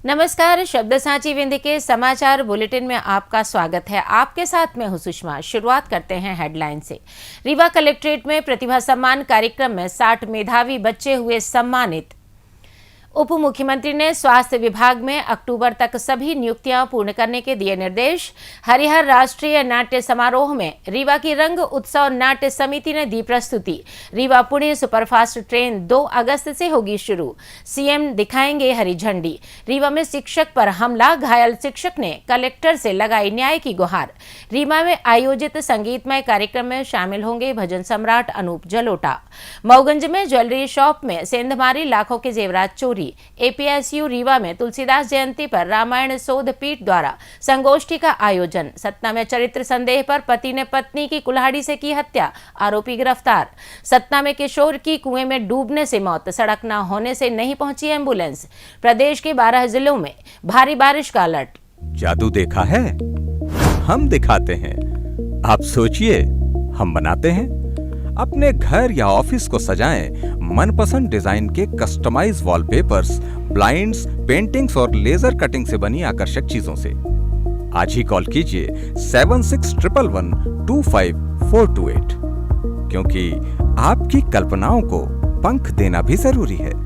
नमस्कार। शब्द सांची विंध्य के समाचार बुलेटिन में आपका स्वागत है। आपके साथ मैं हूं सुषमा। शुरुआत करते हैं हेडलाइन से। रीवा कलेक्ट्रेट में प्रतिभा सम्मान कार्यक्रम में 60 मेधावी बच्चे हुए सम्मानित। उप मुख्यमंत्री ने स्वास्थ्य विभाग में अक्टूबर तक सभी नियुक्तियां पूर्ण करने के दिए निर्देश। हरिहर राष्ट्रीय नाट्य समारोह में रीवा की रंग उत्सव नाट्य समिति ने दी प्रस्तुति। रीवा पुणे सुपरफास्ट ट्रेन 2 अगस्त से होगी शुरू। सीएम दिखाएंगे हरी झंडी। रीवा में शिक्षक पर हमला, घायल शिक्षक ने कलेक्टर से लगाई न्याय की गुहार। रीवा में आयोजित संगीतमय कार्यक्रम में शामिल होंगे भजन सम्राट अनूप जलोटा। मऊगंज में ज्वेलरी शॉप में सेंधमारी, लाखों के जेवरात चोरी। एपीएसयू रीवा में तुलसीदास जयंती पर रामायण शोध पीठ द्वारा संगोष्ठी का आयोजन। सतना में चरित्र संदेह पर पति ने पत्नी की कुल्हाड़ी से की हत्या, आरोपी गिरफ्तार। सतना में किशोर की कुएं में डूबने से मौत, सड़क न होने से नहीं पहुंची एम्बुलेंस। प्रदेश के 12 जिलों में भारी बारिश का अलर्ट। जादू देखा है, हम दिखाते हैं। आप सोचिए, हम बनाते हैं। अपने घर या ऑफिस को सजाएं मनपसंद डिजाइन के कस्टमाइज वॉलपेपर्स, ब्लाइंड्स, पेंटिंग्स और लेजर कटिंग से बनी आकर्षक चीजों से। आज ही कॉल कीजिए 7611125428, क्योंकि आपकी कल्पनाओं को पंख देना भी जरूरी है।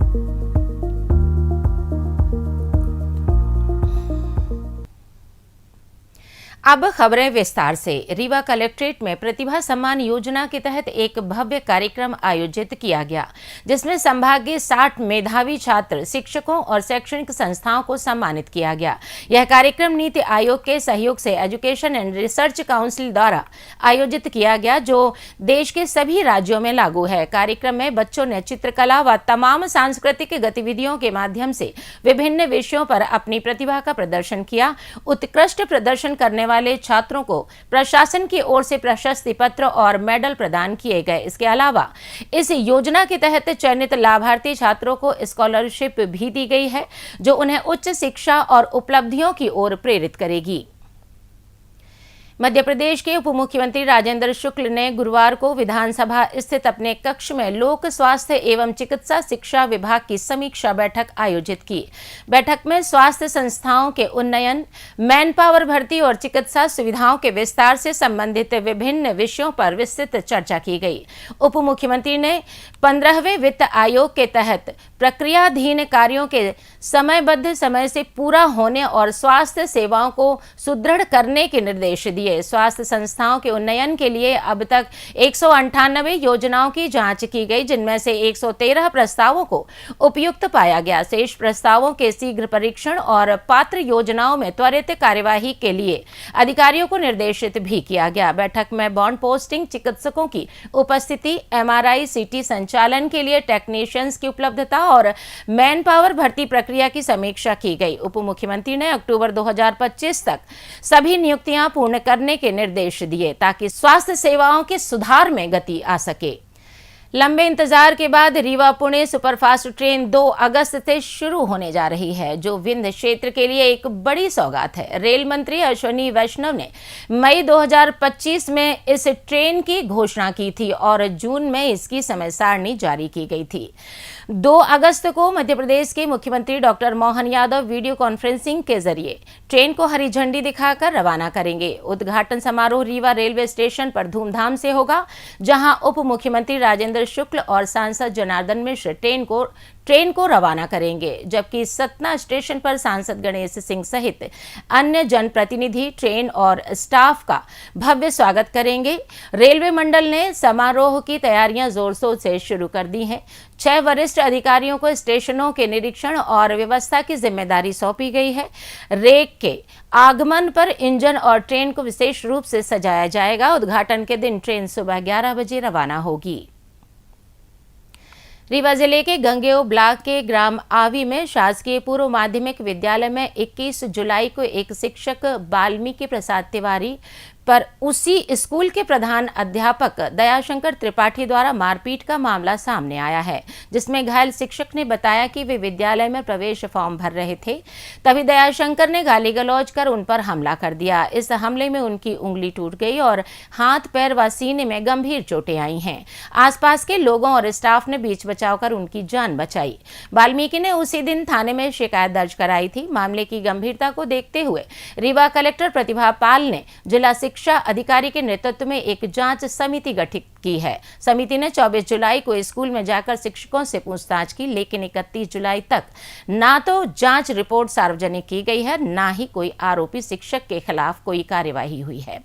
अब खबरें विस्तार से। रीवा कलेक्ट्रेट में प्रतिभा सम्मान योजना के तहत एक भव्य कार्यक्रम आयोजित किया गया, जिसमें संभागीय 60 मेधावी छात्र, शिक्षकों और शैक्षणिक संस्थाओं को सम्मानित किया गया। यह कार्यक्रम नीति आयोग के सहयोग से एजुकेशन एंड रिसर्च काउंसिल द्वारा आयोजित किया गया, जो देश के सभी राज्यों में लागू है। कार्यक्रम में बच्चों ने चित्रकला व तमाम सांस्कृतिक गतिविधियों के माध्यम से विभिन्न विषयों पर अपनी प्रतिभा का प्रदर्शन किया। उत्कृष्ट प्रदर्शन करने वाले छात्रों को प्रशासन की ओर से प्रशस्ति पत्र और मेडल प्रदान किए गए। इसके अलावा इस योजना के तहत चयनित लाभार्थी छात्रों को स्कॉलरशिप भी दी गई है, जो उन्हें उच्च शिक्षा और उपलब्धियों की ओर प्रेरित करेगी। मध्य प्रदेश के उप मुख्यमंत्री राजेंद्र शुक्ल ने गुरुवार को विधानसभा स्थित अपने कक्ष में लोक स्वास्थ्य एवं चिकित्सा शिक्षा विभाग की समीक्षा बैठक आयोजित की। बैठक में स्वास्थ्य संस्थाओं के उन्नयन, मैन पावर भर्ती और चिकित्सा सुविधाओं के विस्तार से संबंधित विभिन्न विषयों पर विस्तृत चर्चा की गई। उप मुख्यमंत्री ने 15वें वित्त आयोग के तहत प्रक्रियाधीन कार्यों के समयबद्ध समय से पूरा होने और स्वास्थ्य सेवाओं को सुदृढ़ करने के निर्देश दिए। स्वास्थ्य संस्थाओं के उन्नयन के लिए अब तक 198 योजनाओं की जांच की गई, जिनमें से 113 प्रस्तावों को उपयुक्त पाया गया। शेष प्रस्तावों के शीघ्र परीक्षण और पात्र योजनाओं में त्वरित कार्यवाही के लिए अधिकारियों को निर्देशित भी किया गया। बैठक में बॉन्ड पोस्टिंग, चिकित्सकों की उपस्थिति, एमआरआई, सीटी संचालन के लिए टेक्नीशियंस की उपलब्धता और मैन पावर भर्ती प्रक्रिया की समीक्षा की गई। उप मुख्यमंत्री ने अक्टूबर 2025 तक सभी नियुक्तियां पूर्ण करने के निर्देश दिए, ताकि स्वास्थ्य सेवाओं के सुधार में गति आ सके। लंबे इंतजार के बाद रीवा पुणे सुपरफास्ट ट्रेन 2 अगस्त से शुरू होने जा रही है, जो विंध्य क्षेत्र के लिए एक बड़ी सौगात है। रेल मंत्री अश्विनी वैष्णव ने मई 2025 में इस ट्रेन की घोषणा की थी और जून में इसकी समय सारणी जारी की गई थी। 2 अगस्त को मध्य प्रदेश के मुख्यमंत्री doctor Mohan Yadav video conferencing के जरिए ट्रेन को हरी झंडी दिखाकर रवाना करेंगे। उद्घाटन समारोह रीवा रेलवे स्टेशन पर धूमधाम से होगा, जहां उप मुख्यमंत्री राजेंद्र शुक्ल और सांसद जनार्दन मिश्र ट्रेन को रवाना करेंगे, जबकि सतना स्टेशन पर सांसद गणेश सिंह सहित अन्य जनप्रतिनिधि ट्रेन और स्टाफ का भव्य स्वागत करेंगे। रेलवे मंडल ने समारोह की तैयारियां जोर शोर से शुरू कर दी हैं। 6 वरिष्ठ अधिकारियों को स्टेशनों के निरीक्षण और व्यवस्था की जिम्मेदारी सौंपी गई है। रेक के आगमन पर इंजन और ट्रेन को विशेष रूप से सजाया जाएगा। उद्घाटन के दिन ट्रेन सुबह 11 बजे रवाना होगी। रीवा जिले के गंगेओ ब्लॉक के ग्राम आवी में शासकीय पूर्व माध्यमिक विद्यालय में 21 जुलाई को एक शिक्षक वाल्मीकि प्रसाद तिवारी पर उसी स्कूल के प्रधान अध्यापक दयाशंकर त्रिपाठी द्वारा मारपीट का मामला सामने आया है, जिसमें घायल शिक्षक ने बताया कि वे विद्यालय में प्रवेश फॉर्म भर रहे थे, तभी दयाशंकर ने गाली गलौज कर उन पर हमला कर दिया। इस हमले में उनकी उंगली टूट गई और हाथ, पैर व सीने में गंभीर चोटें आई हैं। आसपास के लोगों और स्टाफ ने बीच बचाव कर उनकी जान बचाई। वाल्मीकि ने उसी दिन थाने में शिकायत दर्ज कराई थी। मामले की गंभीरता को देखते हुए रीवा कलेक्टर प्रतिभा पाल ने जिला शिक्षा अधिकारी के नेतृत्व में एक जांच समिति गठित की है। समिति ने 24 जुलाई को स्कूल में जाकर शिक्षकों से पूछताछ की, लेकिन 31 जुलाई तक ना तो जांच रिपोर्ट सार्वजनिक की गई है, ना ही कोई आरोपी शिक्षक के खिलाफ कोई कार्यवाही हुई है।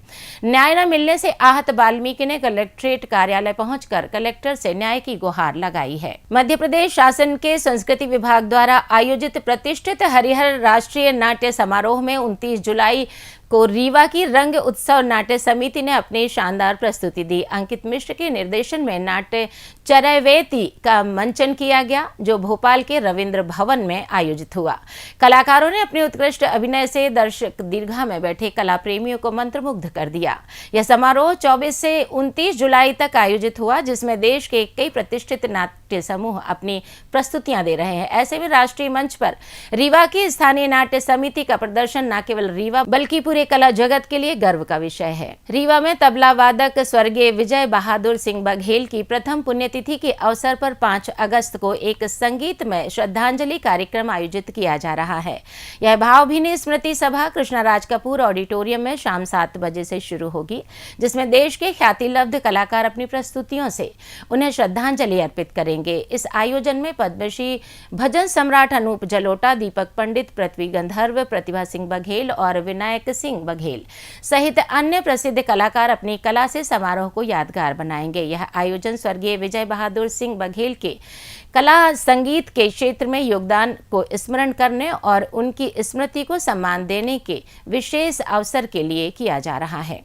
न्याय न मिलने से आहत वाल्मीकि ने कलेक्ट्रेट कार्यालय पहुंचकर कलेक्टर से न्याय की गुहार लगाई है। मध्य प्रदेश शासन के संस्कृति विभाग द्वारा आयोजित प्रतिष्ठित हरिहर राष्ट्रीय नाट्य समारोह में 29 जुलाई को रीवा की रंग उत्सव नाट्य समिति ने अपनी शानदार प्रस्तुति दी। अंकित मिश्र के निर्देशन में नाट्य चरैवेती का मंचन किया गया, जो भोपाल के रविंद्र भवन में आयोजित हुआ। कलाकारों ने अपने उत्कृष्ट अभिनय से दर्शक दीर्घा में बैठे कला प्रेमियों को मंत्रमुग्ध कर दिया। यह समारोह 24 से 29 जुलाई तक आयोजित हुआ, जिसमें देश के कई प्रतिष्ठित नाट्य समूह अपनी प्रस्तुतियां दे रहे हैं। ऐसे में राष्ट्रीय मंच पर रीवा की स्थानीय नाट्य समिति का प्रदर्शन न केवल रीवा बल्कि पूरे कला जगत के लिए गर्व का विषय है। रीवा में तबला वादक स्वर्गीय विजय बहादुर सिंह बघेल की प्रथम पुण्यतिथि के अवसर पर 5 अगस्त को एक संगीतमय श्रद्धांजलि कार्यक्रम आयोजित किया जा रहा है। यह भावभीनी स्मृति सभा कृष्णराज कपूर ऑडिटोरियम में शाम 7 बजे से शुरू होगी, जिसमें देश के ख्यातिलब्ध कलाकार अपनी प्रस्तुतियों से उन्हें श्रद्धांजलि अर्पित करेंगे। इस आयोजन में पद्मश्री भजन सम्राट अनूप जलोटा, दीपक पंडित, पृथ्वी गंधर्व, प्रतिभा सिंह बघेल और विनायक सिंह बघेल सहित अन्य प्रसिद्ध कलाकार अपनी कला से समारोह को यादगार बनाएंगे। यह आयोजन स्वर्गीय विजय बहादुर सिंह बघेल के कला संगीत के क्षेत्र में योगदान को स्मरण करने और उनकी स्मृति को सम्मान देने के विशेष अवसर के लिए किया जा रहा है।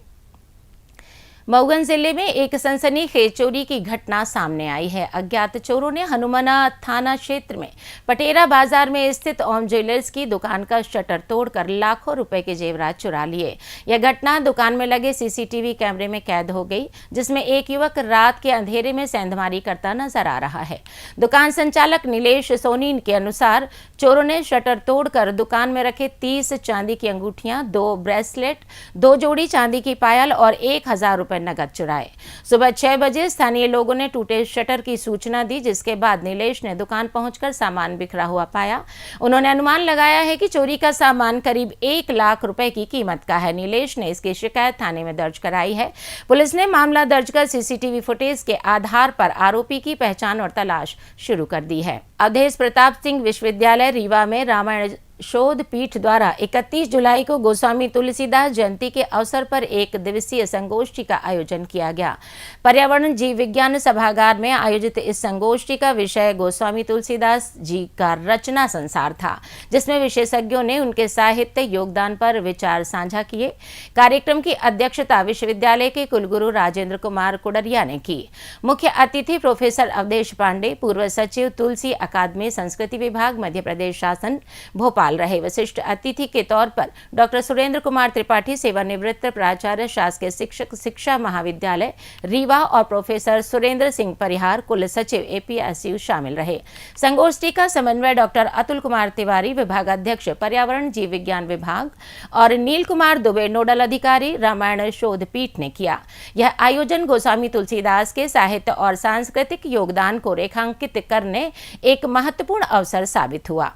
मऊगंज जिले में एक सनसनीखेज चोरी की घटना सामने आई है। अज्ञात चोरों ने हनुमाना थाना क्षेत्र में पटेरा बाजार में स्थित ओम ज्वेलर्स की दुकान का शटर तोड़कर लाखों रुपए के जेवरात चुरा लिए। यह घटना दुकान में लगे सीसीटीवी कैमरे में कैद हो गई, जिसमें एक युवक रात के अंधेरे में सेंधमारी करता नजर आ रहा है। दुकान संचालक नीलेश सोनी के अनुसार चोरों ने शटर तोड़कर दुकान में रखे 30 चांदी की अंगूठियां, 2 ब्रेसलेट, 2 जोड़ी चांदी की पायल और 1000 रुपए नगद चुराए। सुबह 6 बजे स्थानीय लोगों ने टूटे शटर की सूचना दी, जिसके बाद नीलेश ने दुकान पहुंचकर सामान बिखरा हुआ पाया। उन्होंने अनुमान लगाया है कि चोरी का सामान करीब 1 लाख रुपए की कीमत का है। नीलेश ने इसकी शिकायत थाने में दर्ज कराई है। पुलिस ने मामला दर्ज कर सीसीटीवी फुटेज के आधार पर आरोपी की पहचान और तलाश शुरू कर दी है। अवधेश प्रताप सिंह विश्वविद्यालय रीवा में रामायण शोध पीठ द्वारा 31 जुलाई को गोस्वामी तुलसीदास जयंती के अवसर पर एक दिवसीय संगोष्ठी का आयोजन किया गया। पर्यावरण जीव विज्ञान सभागार में आयोजित इस संगोष्ठी का विषय गोस्वामी तुलसीदास जी का रचना संसार था, जिसमें विशेषज्ञों ने उनके साहित्य योगदान पर विचार साझा किए। कार्यक्रम की अध्यक्षता विश्वविद्यालय के कुलगुरु राजेंद्र कुमार कुडरिया ने की। मुख्य अतिथि प्रोफेसर अवधेश पांडे, पूर्व सचिव तुलसी अकादमी संस्कृति विभाग मध्य प्रदेश शासन भोपाल रहे। विशिष्ट अतिथि के तौर पर डॉक्टर सुरेंद्र कुमार त्रिपाठी, सेवानिवृत्त प्राचार्य, शासकीय शिक्षक शिक्षा महाविद्यालय रीवा, और प्रोफेसर सुरेंद्र सिंह परिहार, कुल सचिव एपीएसयू शामिल रहे। संगोष्ठी का समन्वय डॉक्टर अतुल कुमार तिवारी, विभागाध्यक्ष पर्यावरण जीव विज्ञान विभाग, और नील कुमार दुबे, नोडल अधिकारी रामायण शोध पीठ ने किया। यह आयोजन गोस्वामी तुलसीदास के साहित्य और सांस्कृतिक योगदान को रेखांकित करने एक महत्वपूर्ण अवसर साबित हुआ।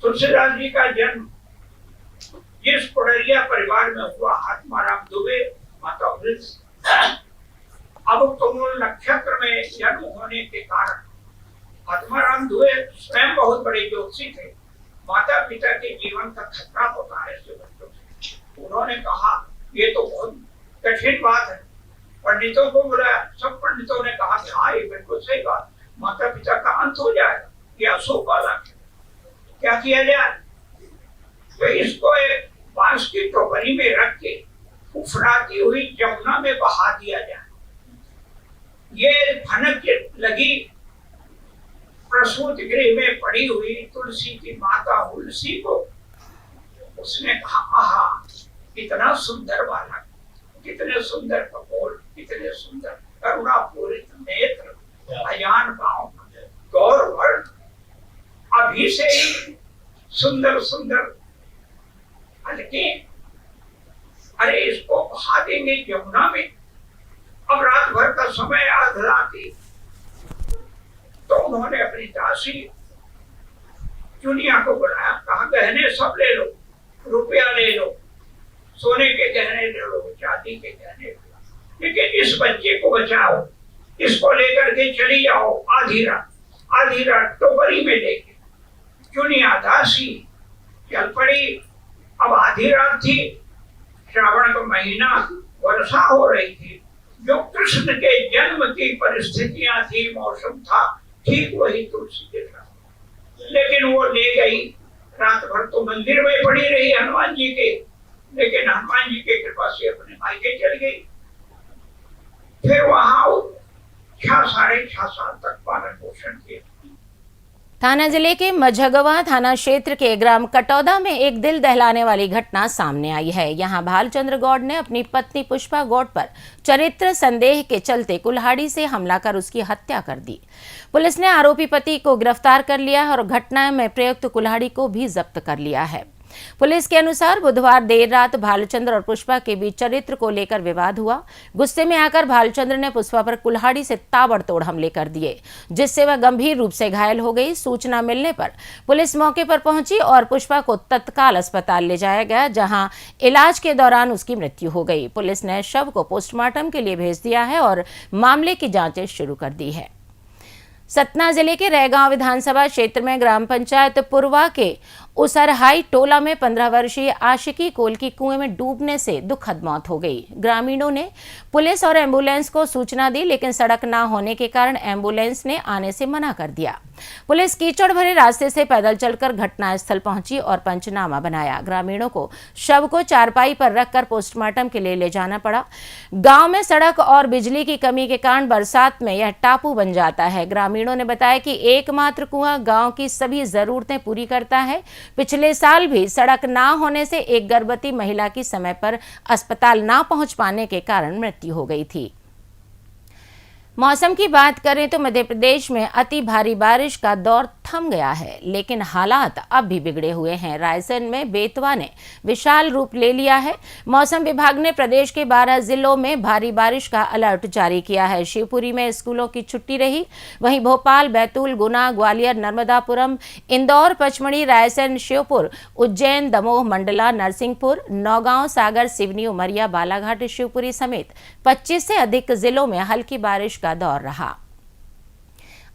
तुलसीदास जी का जन्म जिस कुडरिया परिवार में हुआ, आत्माराम दुबे, माता वृक्ष, अब तुमुल नक्षत्र में जन्म होने के कारण आत्माराम दुबे स्वयं बहुत बड़े ज्योतिषी थे। माता पिता के जीवन का खतरा होता है ऐसे बच्चों से। उन्होंने कहा ये तो बहुत कठिन बात है। पंडितों को बुलाया, सब पंडितों ने कहा कि हाँ ये बिल्कुल सही बात, माता पिता का अंत हो जाएगा, ये अशुभ वाला है। क्या किया जाए? तो इसको एक बांस की टोकरी में रख के उफराती हुई जमुना में बहा दिया जाए। ये भनक लगी प्रसूति गृह में पड़ी हुई तुलसी की माता तुलसी को। उसने कहा आहा इतना सुंदर बालक, कितने सुंदर कपोल, कितने सुंदर करुणापूरित नेत्र, अजान भाव, गौर वर्ण, अभी से ही सुंदर सुंदर हल्के। अरे इसको बहा देंगे यमुना में। अब रात भर का समय आधी, तो उन्होंने अपनी दासी चुनिया को बुलाया, कहा गहने सब ले लो, रुपया ले लो, सोने के गहने ले लो, चांदी के गहने ले लो, लेकिन इस बच्चे को बचाओ, इसको लेकर के चली जाओ आधी रात टोकरी में लेके। चुनिया दासी चल पड़ी। अब आधी रात थी, श्रावण का महीना, वर्षा हो रही थी। जो कृष्ण के जन्म की परिस्थितियां थी, मौसम था, ठीक वही तुलसी के साथ। लेकिन वो ले गई। रात भर तो मंदिर में पड़ी रही हनुमान जी के, लेकिन हनुमान जी के कृपा से अपने मायके चल गई। फिर वहां 6 साढ़े 6 साल तक पालन पोषण किया। थाना जिले के मझगवा थाना क्षेत्र के ग्राम कटौदा में एक दिल दहलाने वाली घटना सामने आई है। यहां भालचंद्र गौड़ ने अपनी पत्नी पुष्पा गौड़ पर चरित्र संदेह के चलते कुल्हाड़ी से हमला कर उसकी हत्या कर दी। पुलिस ने आरोपी पति को गिरफ्तार कर लिया है और घटना में प्रयुक्त कुल्हाड़ी को भी जब्त कर लिया है। पुलिस के अनुसार बुधवार देर रात भालचंद्र और पुष्पा के बीच चरित्र को लेकर विवाद हुआ। गुस्से में आकर भालचंद्र ने पुष्पा पर कुल्हाड़ी से ताबड़तोड़ हमले कर दिए, जिससे वह गंभीर रूप से घायल हो गई। सूचना मिलने पर पुलिस मौके पर पहुंची और पुष्पा को तत्काल अस्पताल ले जाया गया, जहां इलाज के दौरान उसकी मृत्यु हो गई। पुलिस ने शव को पोस्टमार्टम के लिए भेज दिया है और मामले की जांच शुरू कर दी है। सतना जिले के रैगांव विधानसभा क्षेत्र में ग्राम पंचायत पुरवा के उसरहाई टोला में 15 वर्षीय आशिकी कोल की कुएं में डूबने से दुखद मौत हो गई। ग्रामीणों ने पुलिस और एम्बुलेंस को सूचना दी, लेकिन सड़क न होने के कारण एम्बुलेंस ने आने से मना कर दिया। पुलिस कीचड़ भरे रास्ते से पैदल चलकर घटनास्थल पहुंची और पंचनामा बनाया। ग्रामीणों को शव को चारपाई पर रखकर पोस्टमार्टम के लिए ले जाना पड़ा। गांव में सड़क और बिजली की कमी के कारण बरसात में यह टापू बन जाता है। ग्रामीणों ने बताया कि एकमात्र कुआं गांव की सभी जरूरतें पूरी करता है। पिछले साल भी सड़क ना होने से एक गर्भवती महिला की समय पर अस्पताल ना पहुंच पाने के कारण मृत्यु हो गई थी। मौसम की बात करें तो मध्य प्रदेश में अति भारी बारिश का दौर थम गया है, लेकिन हालात अब भी बिगड़े हुए हैं। रायसेन में बेतवा ने विशाल रूप ले लिया है। मौसम विभाग ने प्रदेश के 12 जिलों में भारी बारिश का अलर्ट जारी किया है। शिवपुरी में स्कूलों की छुट्टी रही। वहीं भोपाल, बैतूल, गुना, ग्वालियर, नर्मदापुरम, इंदौर, पचमढ़ी, रायसेन, श्योपुर, उज्जैन, दमोह, मंडला, नरसिंहपुर, नौगांव, सागर, सिवनी, उमरिया, बालाघाट, शिवपुरी समेत 25 से अधिक जिलों में हल्की बारिश का दौर रहा।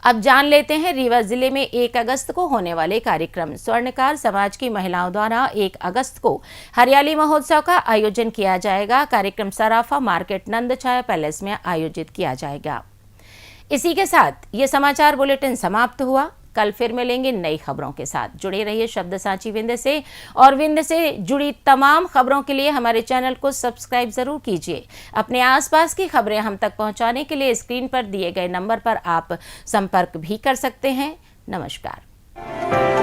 अब जान लेते हैं रीवा जिले में 1 अगस्त को होने वाले कार्यक्रम। स्वर्णकार समाज की महिलाओं द्वारा 1 अगस्त को हरियाली महोत्सव का आयोजन किया जाएगा। कार्यक्रम सराफा मार्केट नंद छाया पैलेस में आयोजित किया जाएगा। इसी के साथ ये समाचार बुलेटिन समाप्त हुआ। कल फिर मिलेंगे नई खबरों के साथ। जुड़े रहिए शब्द सांची विंध्य से, और विंध्य से जुड़ी तमाम खबरों के लिए हमारे चैनल को सब्सक्राइब जरूर कीजिए। अपने आसपास की खबरें हम तक पहुंचाने के लिए स्क्रीन पर दिए गए नंबर पर आप संपर्क भी कर सकते हैं। नमस्कार।